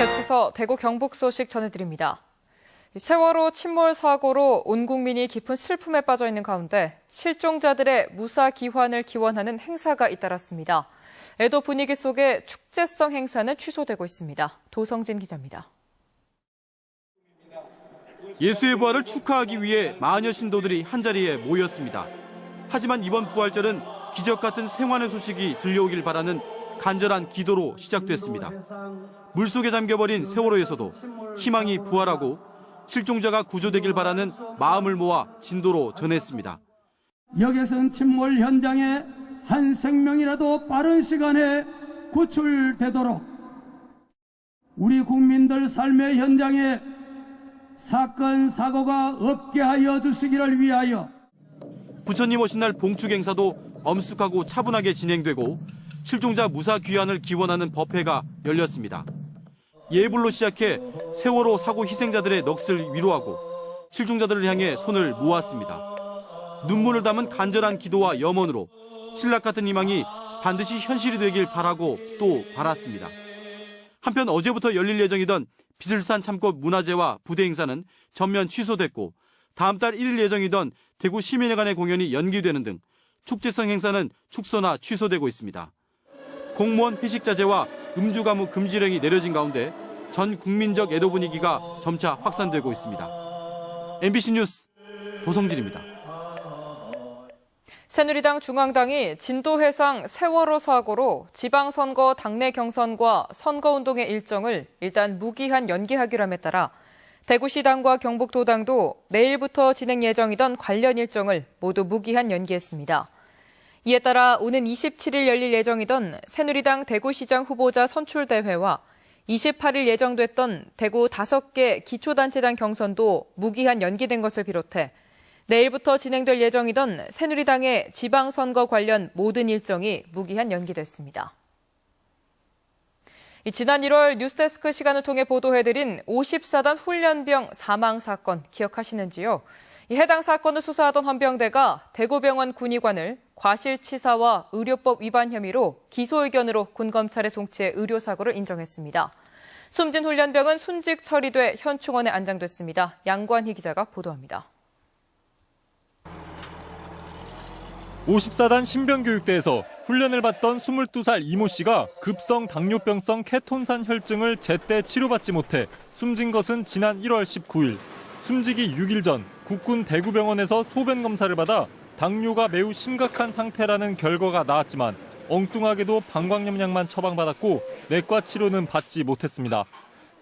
계속해서 대구 경북 소식 전해드립니다. 세월호 침몰 사고로 온 국민이 깊은 슬픔에 빠져 있는 가운데 실종자들의 무사 귀환을 기원하는 행사가 잇따랐습니다. 애도 분위기 속에 축제성 행사는 취소되고 있습니다. 도성진 기자입니다. 예수의 부활을 축하하기 위해 마녀 신도들이 한자리에 모였습니다. 하지만 이번 부활절은 기적 같은 생환의 소식이 들려오길 바라는 간절한 기도로 시작됐습니다. 물속에 잠겨버린 세월호에서도 희망이 부활하고 실종자가 구조되길 바라는 마음을 모아 진도로 전했습니다. 여객선 침몰 현장에 한 생명이라도 빠른 시간에 구출되도록 우리 국민들 삶의 현장에 사건, 사고가 없게 하여 주시기를 위하여 부처님 오신 날 봉축 행사도 엄숙하고 차분하게 진행되고 실종자 무사 귀환을 기원하는 법회가 열렸습니다. 예불로 시작해 세월호 사고 희생자들의 넋을 위로하고 실종자들을 향해 손을 모았습니다. 눈물을 담은 간절한 기도와 염원으로 신락 같은 희망이 반드시 현실이 되길 바라고 또 바랐습니다. 한편 어제부터 열릴 예정이던 비슬산 참꽃 문화제와 부대 행사는 전면 취소됐고 다음 달 1일 예정이던 대구 시민회관의 공연이 연기되는 등 축제성 행사는 축소나 취소되고 있습니다. 공무원 회식 자제와 음주 가무 금지령이 내려진 가운데 전 국민적 애도 분위기가 점차 확산되고 있습니다. MBC 뉴스 도성진입니다. 새누리당 중앙당이 진도 해상 세월호 사고로 지방선거 당내 경선과 선거운동의 일정을 일단 무기한 연기하기로 함에 따라 대구시당과 경북도당도 내일부터 진행 예정이던 관련 일정을 모두 무기한 연기했습니다. 이에 따라 오는 27일 열릴 예정이던 새누리당 대구시장 후보자 선출대회와 28일 예정됐던 대구 5개 기초단체장 경선도 무기한 연기된 것을 비롯해 내일부터 진행될 예정이던 새누리당의 지방선거 관련 모든 일정이 무기한 연기됐습니다. 지난 1월 뉴스데스크 시간을 통해 보도해드린 54단 훈련병 사망 사건 기억하시는지요? 해당 사건을 수사하던 헌병대가 대구병원 군의관을 과실치사와 의료법 위반 혐의로 기소 의견으로 군검찰에 송치해 의료사고를 인정했습니다. 숨진 훈련병은 순직 처리돼 현충원에 안장됐습니다. 양관희 기자가 보도합니다. 54단 신병교육대에서 훈련을 받던 22살 이모 씨가 급성 당뇨병성 케톤산 혈증을 제때 치료받지 못해 숨진 것은 지난 1월 19일. 숨지기 6일 전 국군 대구병원에서 소변 검사를 받아 당뇨가 매우 심각한 상태라는 결과가 나왔지만 엉뚱하게도 방광염약만 처방받았고 내과 치료는 받지 못했습니다.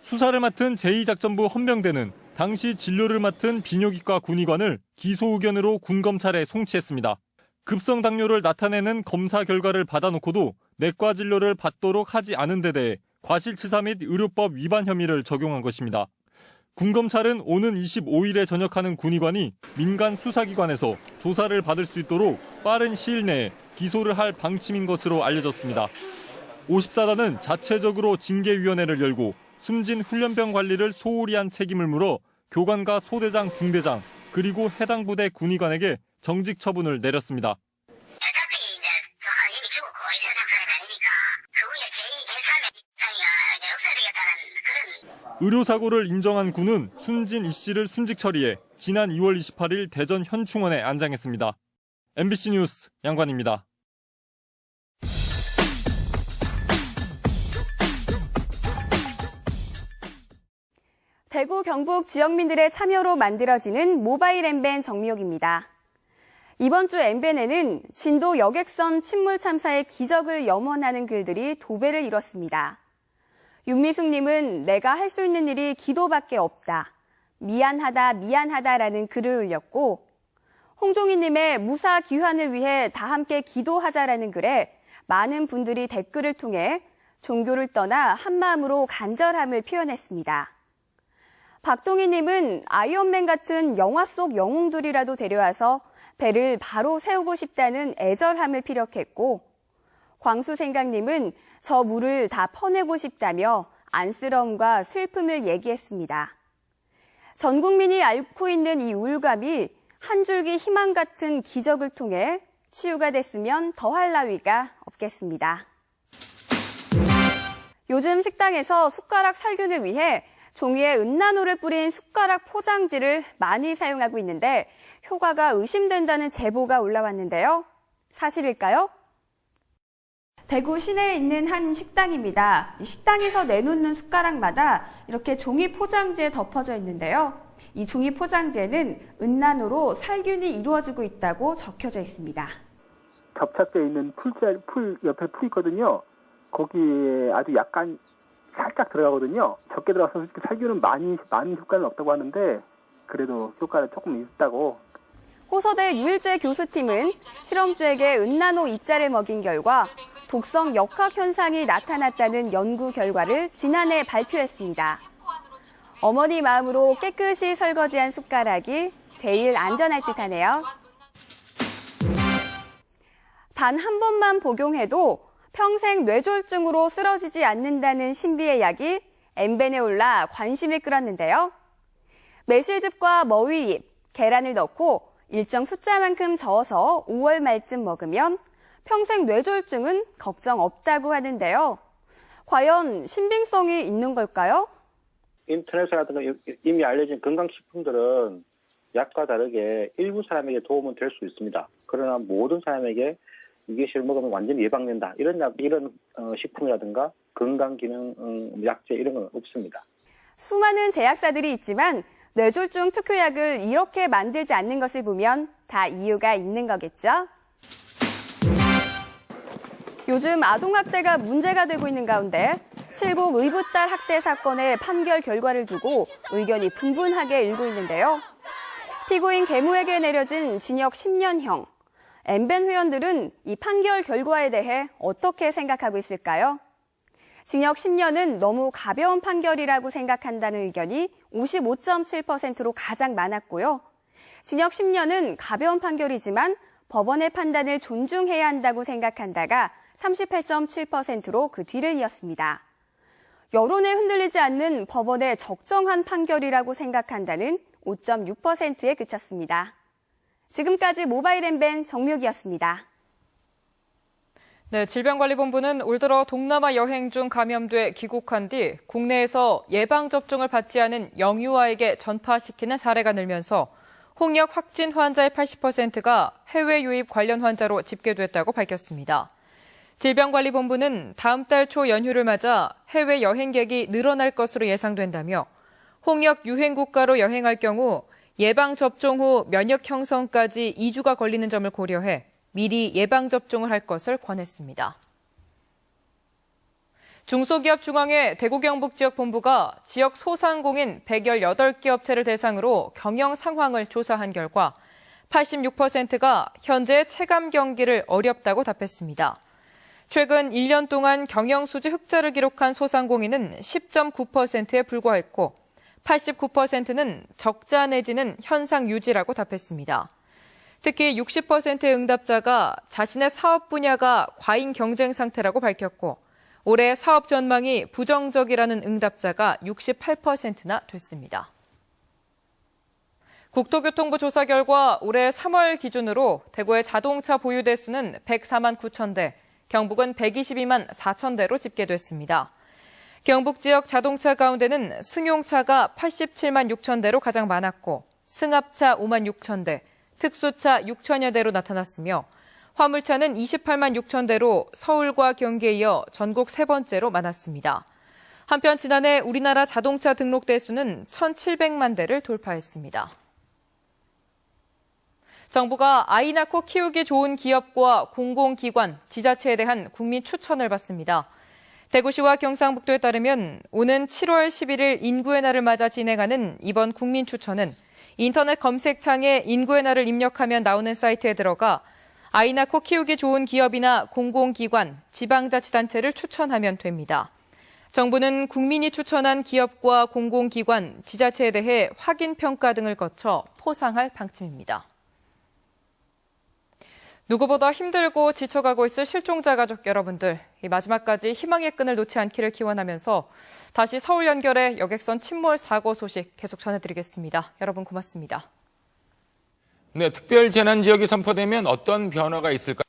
수사를 맡은 제2작전부 헌병대는 당시 진료를 맡은 비뇨기과 군의관을 기소 의견으로 군검찰에 송치했습니다. 급성 당뇨를 나타내는 검사 결과를 받아놓고도 내과 진료를 받도록 하지 않은 데 대해 과실치사 및 의료법 위반 혐의를 적용한 것입니다. 군검찰은 오는 25일에 전역하는 군의관이 민간 수사기관에서 조사를 받을 수 있도록 빠른 시일 내에 기소를 할 방침인 것으로 알려졌습니다. 54단은 자체적으로 징계위원회를 열고 숨진 훈련병 관리를 소홀히 한 책임을 물어 교관과 소대장, 중대장 그리고 해당 부대 군의관에게 정직 처분을 내렸습니다. 어차피 이제 이미 죽었고 이 세상 사람이 아니니까 그 후에 제2, 제3의 입장이 없어야 되겠다는 그런. 의료사고를 인정한 군은 숨진 이 씨를 순직 처리해 지난 2월 28일 대전 현충원에 안장했습니다. MBC 뉴스 양관입니다. 대구, 경북 지역민들의 참여로 만들어지는 모바일 엠벤 정미옥입니다. 이번 주 엠벤에는 진도 여객선 침몰 참사의 기적을 염원하는 글들이 도배를 이뤘습니다. 윤미숙님은 내가 할 수 있는 일이 기도밖에 없다. 미안하다라는 글을 올렸고 홍종희님의 무사 귀환을 위해 다 함께 기도하자라는 글에 많은 분들이 댓글을 통해 종교를 떠나 한마음으로 간절함을 표현했습니다. 박동희님은 아이언맨 같은 영화 속 영웅들이라도 데려와서 배를 바로 세우고 싶다는 애절함을 피력했고 광수생강님은 저 물을 다 퍼내고 싶다며 안쓰러움과 슬픔을 얘기했습니다. 전 국민이 앓고 있는 이 우울감이 한 줄기 희망 같은 기적을 통해 치유가 됐으면 더할 나위가 없겠습니다. 요즘 식당에서 숟가락 살균을 위해 종이에 은나노를 뿌린 숟가락 포장지를 많이 사용하고 있는데 효과가 의심된다는 제보가 올라왔는데요. 사실일까요? 대구 시내에 있는 한 식당입니다. 이 식당에서 내놓는 숟가락마다 이렇게 종이 포장지에 덮어져 있는데요. 이 종이 포장지에는 은나노로 살균이 이루어지고 있다고 적혀져 있습니다. 접착되어 있는 풀 옆에 풀 있거든요. 거기에 아주 약간 살짝 들어가거든요. 적게 들어가서 살균은 많은 효과는 없다고 하는데 그래도 효과는 조금 있다고. 호서대 유일재 교수팀은 실험주에게 은나노 입자를 먹인 결과 독성 역학 현상이 나타났다는 연구 결과를 지난해 발표했습니다. 어머니 마음으로 깨끗이 설거지한 숟가락이 제일 안전할 듯하네요. 단 한 번만 복용해도 평생 뇌졸중으로 쓰러지지 않는다는 신비의 약이 엠벤에 올라 관심을 끌었는데요. 매실즙과 머위잎, 계란을 넣고 일정 숫자만큼 저어서 5월 말쯤 먹으면 평생 뇌졸중은 걱정 없다고 하는데요. 과연 신빙성이 있는 걸까요? 인터넷이라든가 이미 알려진 건강식품들은 약과 다르게 일부 사람에게 도움은 될 수 있습니다. 그러나 모든 사람에게 이것을 먹으면 완전히 예방된다. 이런 식품이라든가 건강기능 약제 이런 건 없습니다. 수많은 제약사들이 있지만 뇌졸중 특효약을 이렇게 만들지 않는 것을 보면 다 이유가 있는 거겠죠? 요즘 아동학대가 문제가 되고 있는 가운데 칠곡 의붓딸 학대 사건의 판결 결과를 두고 의견이 분분하게 일고 있는데요. 피고인 계모에게 내려진 징역 10년형. 엠벤 회원들은 이 판결 결과에 대해 어떻게 생각하고 있을까요? 징역 10년은 너무 가벼운 판결이라고 생각한다는 의견이 55.7%로 가장 많았고요. 징역 10년은 가벼운 판결이지만 법원의 판단을 존중해야 한다고 생각한다가 38.7%로 그 뒤를 이었습니다. 여론에 흔들리지 않는 법원의 적정한 판결이라고 생각한다는 5.6%에 그쳤습니다. 지금까지 모바일 엠벤 정묘기였습니다. 네, 질병관리본부는 올 들어 동남아 여행 중 감염돼 귀국한 뒤 국내에서 예방접종을 받지 않은 영유아에게 전파시키는 사례가 늘면서 홍역 확진 환자의 80%가 해외 유입 관련 환자로 집계됐다고 밝혔습니다. 질병관리본부는 다음 달 초 연휴를 맞아 해외 여행객이 늘어날 것으로 예상된다며 홍역 유행 국가로 여행할 경우 예방접종 후 면역 형성까지 2주가 걸리는 점을 고려해 미리 예방접종을 할 것을 권했습니다. 중소기업중앙회 대구경북지역본부가 지역 소상공인 118개 업체를 대상으로 경영 상황을 조사한 결과 86%가 현재 체감 경기를 어렵다고 답했습니다. 최근 1년 동안 경영수지 흑자를 기록한 소상공인은 10.9%에 불과했고 89%는 적자 내지는 현상 유지라고 답했습니다. 특히 60%의 응답자가 자신의 사업 분야가 과잉 경쟁 상태라고 밝혔고 올해 사업 전망이 부정적이라는 응답자가 68%나 됐습니다. 국토교통부 조사 결과 올해 3월 기준으로 대구의 자동차 보유 대수는 104만 9천 대, 경북은 122만 4천 대로 집계됐습니다. 경북 지역 자동차 가운데는 승용차가 87만 6천 대로 가장 많았고 승합차 5만 6천 대, 특수차 6천여 대로 나타났으며 화물차는 28만 6천 대로 서울과 경기에 이어 전국 세 번째로 많았습니다. 한편 지난해 우리나라 자동차 등록 대수는 1,700만 대를 돌파했습니다. 정부가 아이 낳고 키우기 좋은 기업과 공공기관, 지자체에 대한 국민 추천을 받습니다. 대구시와 경상북도에 따르면 오는 7월 11일 인구의 날을 맞아 진행하는 이번 국민 추천은 인터넷 검색창에 인구의 날을 입력하면 나오는 사이트에 들어가 아이 낳고 키우기 좋은 기업이나 공공기관, 지방자치단체를 추천하면 됩니다. 정부는 국민이 추천한 기업과 공공기관, 지자체에 대해 확인평가 등을 거쳐 포상할 방침입니다. 누구보다 힘들고 지쳐가고 있을 실종자 가족 여러분들, 이 마지막까지 희망의 끈을 놓지 않기를 기원하면서 다시 서울 연결해 여객선 침몰 사고 소식 계속 전해드리겠습니다. 여러분 고맙습니다. 네, 특별 재난 지역이 선포되면 어떤 변화가 있을까?